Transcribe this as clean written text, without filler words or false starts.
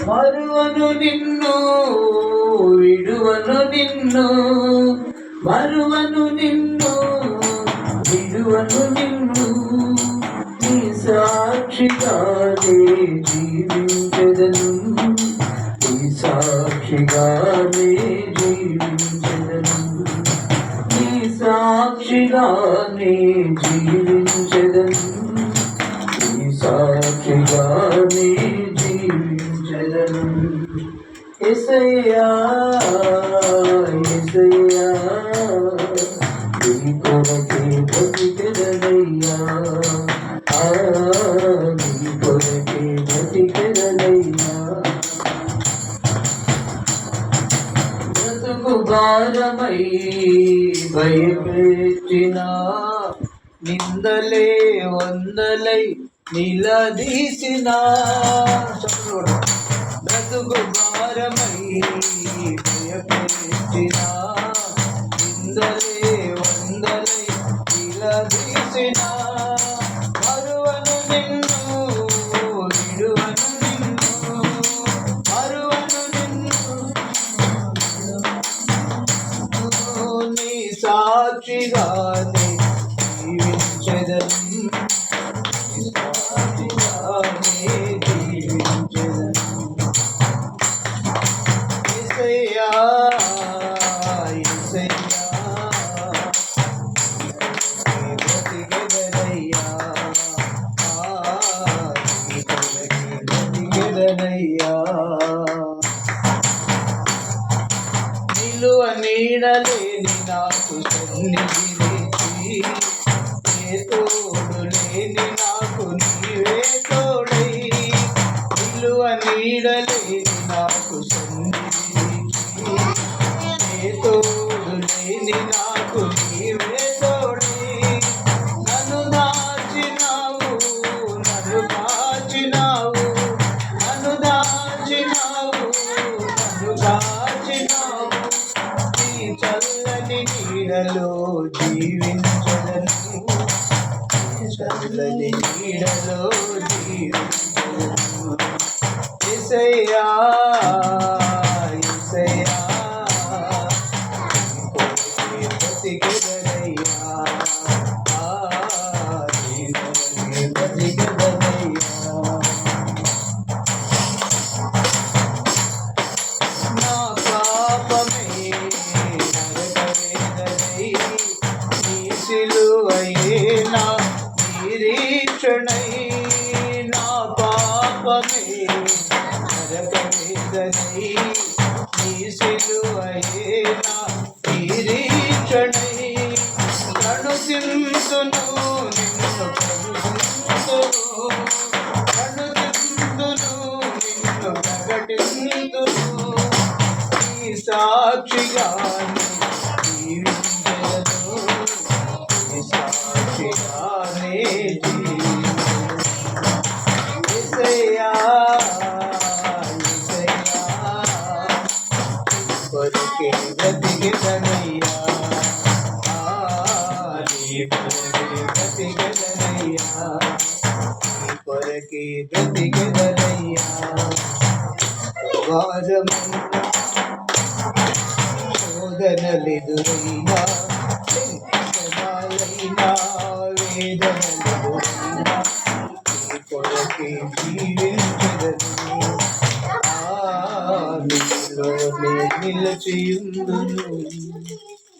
మరువను నిన్ను విడువను నిన్ను మరువను నిన్ను విడువను నిన్ను నీ సాక్షిగానే జీవించదను నీ సాక్షిగానే జీవించదను నీ సాక్షిగానే జీవించదను నీ సాక్షిగానే జీవించదను యేసయ్యా యేసయ్యా నీ కొరకే బ్రతికెదనయ్యా నీ కొరకే బ్రతికెదనయ్యా బ్రతుకు భారమై భయపెట్టిన నిందలే వందలై నిలదీసిన బ్రతుకు భారమై భయపెట్టిన నిందలే వందలై నిలదీసిన మరువను నిన్ను విడువను నిన్ను మరువను నిన్ను నీ సాక్షిగానే జీవించెదను నిలువ నీడలేని నాకు సన్నిధినిచ్చి ఏ తోడు లేని నాకు నీవే తోడై నిలువ నీడలేని నాకు సన్నిధినిచ్చి ఏ తోడు లేని నాకు నీవే తోడై నన్ను దాచినావు నన్ను కాచినావు నన్ను దాచినావు నన్ను కాచినావు నీ చల్లని నీడలో జీవించదను చల్లని నీడలో జీవించదను యేసయ్యా యేసయ్యా బ్రతికెదనయ్యా బ్రతికెదనయ్యా నా పాపమే నరకవేదనై నీ సిలువయే నా నిరీక్షణై నా పాపమే నరకవేదనై నీ సిలువయే నా నిరీక్షణై కనుసింతును నిన్ను కనుసింతును నిన్ను ప్రకటింతును నీ సాక్షిగానే జీవించదను నీ సాక్షిగానే జీవించదను యేసయ్యా యేసయ్యా కొరకే బ్రతికెదనయ్యా నీ కొరకే బ్రతికెదనయ్యా నీ కొరకే బ్రతికెదనయ్యా శోధనలెదురైనా సంకటాలైనా వేదనలెదురైనా నీ కొరకే జీవించెదను నీలోనే నిలిచియుందును